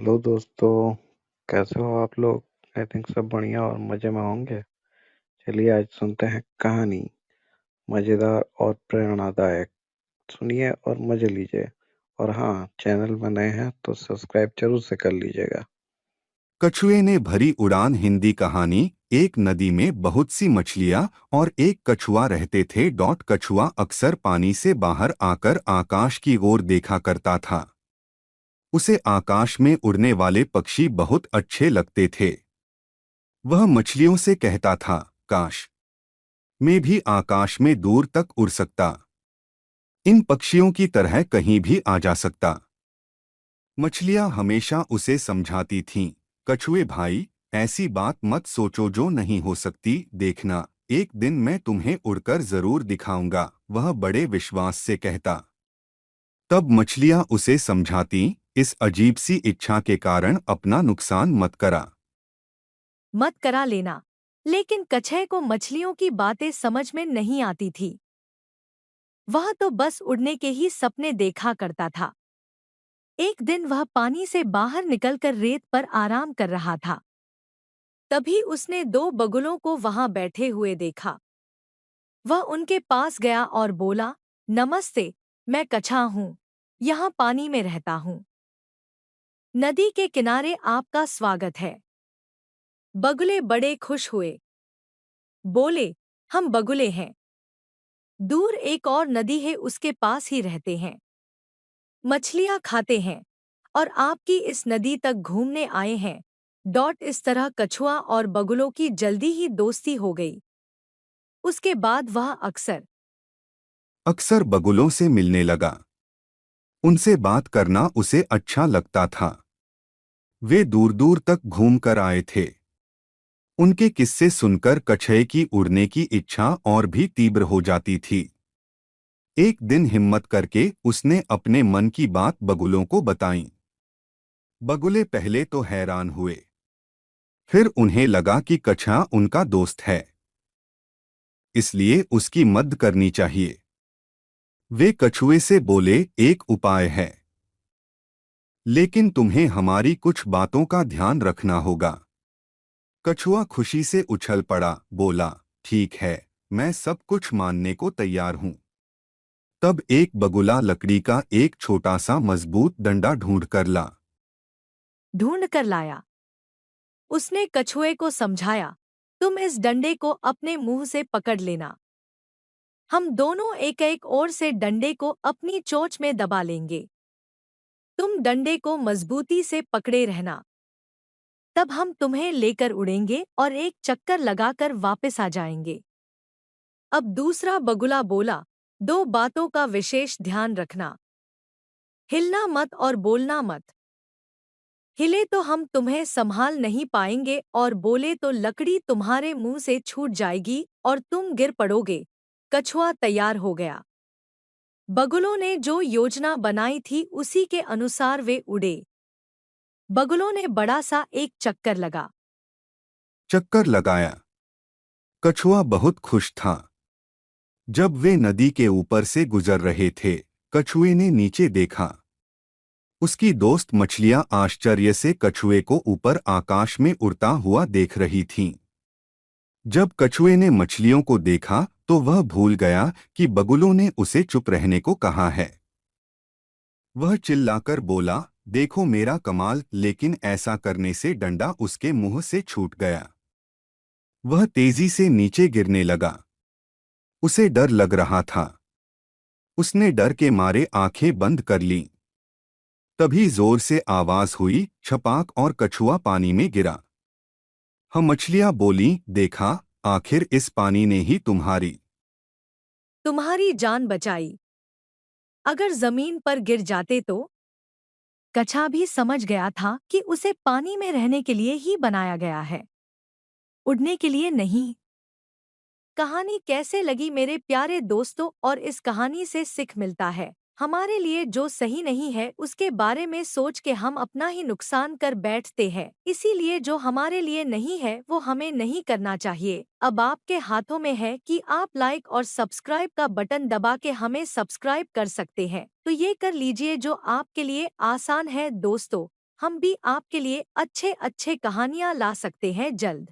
Hello दोस्तों। कैसे हो आप लोग? आई थिंक सब बढ़िया और मज़े में होंगे। चलिए आज सुनते हैं कहानी, मज़ेदार और प्रेरणादायक। सुनिए और मज़े लीजिए। और हाँ, चैनल में नए हैं तो सब्सक्राइब जरूर से कर लीजिएगा। कछुए ने भरी उड़ान। हिंदी कहानी। एक नदी में बहुत सी मछलियां और एक कछुआ रहते थे। कछुआ अक्सर पानी से बाहर आकर आकाश की ओर देखा करता था। उसे आकाश में उड़ने वाले पक्षी बहुत अच्छे लगते थे। वह मछलियों से कहता था, काश मैं भी आकाश में दूर तक उड़ सकता, इन पक्षियों की तरह कहीं भी आ जा सकता। मछलियां हमेशा उसे समझाती थीं, कछुए भाई, ऐसी बात मत सोचो जो नहीं हो सकती। देखना, एक दिन मैं तुम्हें उड़कर जरूर दिखाऊंगा, वह बड़े विश्वास से कहता। तब मछलियां उसे समझाती, इस अजीब सी इच्छा के कारण अपना नुकसान मत करा। मत करा लेना। लेकिन कछुए को मछलियों की बातें समझ में नहीं आती थी। वह तो बस उड़ने के ही सपने देखा करता था। एक दिन वह पानी से बाहर निकलकर रेत पर आराम कर रहा था। तभी उसने दो बगुलों को वहां बैठे हुए देखा। वह उनके पास गया और बोला, नमस्ते, मैं कछुआ हूँ, यहाँ पानी में रहता हूँ। नदी के किनारे आपका स्वागत है। बगुले बड़े खुश हुए। बोले, हम बगुले हैं। दूर एक और नदी है, उसके पास ही रहते हैं, मछलियाँ खाते हैं और आपकी इस नदी तक घूमने आए हैं। इस तरह कछुआ और बगुलों की जल्दी ही दोस्ती हो गई। उसके बाद वह अक्सर अक्सर बगुलों से मिलने लगा। उनसे बात करना उसे अच्छा लगता था। वे दूर दूर तक घूम कर आए थे। उनके किस्से सुनकर कछुए की उड़ने की इच्छा और भी तीव्र हो जाती थी। एक दिन हिम्मत करके उसने अपने मन की बात बगुलों को बताई। बगुले पहले तो हैरान हुए, फिर उन्हें लगा कि कछुआ उनका दोस्त है, इसलिए उसकी मदद करनी चाहिए। वे कछुए से बोले, एक उपाय है, लेकिन तुम्हें हमारी कुछ बातों का ध्यान रखना होगा। कछुआ खुशी से उछल पड़ा, बोला, ठीक है, मैं सब कुछ मानने को तैयार हूँ। तब एक बगुला लकड़ी का एक छोटा सा मजबूत डंडा ढूंढ कर ला। ढूंढ कर लाया। उसने कछुए को समझाया, तुम इस डंडे को अपने मुंह से पकड़ लेना। हम दोनों एक एक ओर से डंडे को अपनी चोंच में दबा लेंगे। तुम डंडे को मजबूती से पकड़े रहना। तब हम तुम्हें लेकर उड़ेंगे और एक चक्कर लगाकर वापस आ जाएंगे। अब दूसरा बगुला बोला, दो बातों का विशेष ध्यान रखना। हिलना मत और बोलना मत। हिले तो हम तुम्हें संभाल नहीं पाएंगे और बोले तो लकड़ी तुम्हारे मुंह से छूट जाएगी और तुम गिर पड़ोगे। कछुआ तैयार हो गया। बगुलों ने जो योजना बनाई थी उसी के अनुसार वे उड़े। बगुलों ने बड़ा सा एक चक्कर लगा। चक्कर लगाया। कछुआ बहुत खुश था। जब वे नदी के ऊपर से गुजर रहे थे, कछुए ने नीचे देखा। उसकी दोस्त मछलियां आश्चर्य से कछुए को ऊपर आकाश में उड़ता हुआ देख रही थीं। जब कछुए ने मछलियों को देखा तो वह भूल गया कि बगुलों ने उसे चुप रहने को कहा है। वह चिल्लाकर बोला, देखो मेरा कमाल, लेकिन ऐसा करने से डंडा उसके मुंह से छूट गया। वह तेजी से नीचे गिरने लगा। उसे डर लग रहा था। उसने डर के मारे आंखें बंद कर लीं। तभी जोर से आवाज हुई, छपाक, और कछुआ पानी में गिरा। हम मछलियां बोलीं, देखा, आखिर इस पानी ने ही तुम्हारी जान बचाई। अगर जमीन पर गिर जाते तो? कछुआ भी समझ गया था कि उसे पानी में रहने के लिए ही बनाया गया है, उड़ने के लिए नहीं। कहानी कैसे लगी मेरे प्यारे दोस्तों? और इस कहानी से सीख मिलता है, हमारे लिए जो सही नहीं है उसके बारे में सोच के हम अपना ही नुकसान कर बैठते हैं। इसीलिए जो हमारे लिए नहीं है वो हमें नहीं करना चाहिए। अब आपके हाथों में है कि आप लाइक और सब्सक्राइब का बटन दबा के हमें सब्सक्राइब कर सकते हैं, तो ये कर लीजिए जो आपके लिए आसान है दोस्तों। हम भी आपके लिए अच्छे अच्छे कहानियाँ ला सकते हैं जल्द।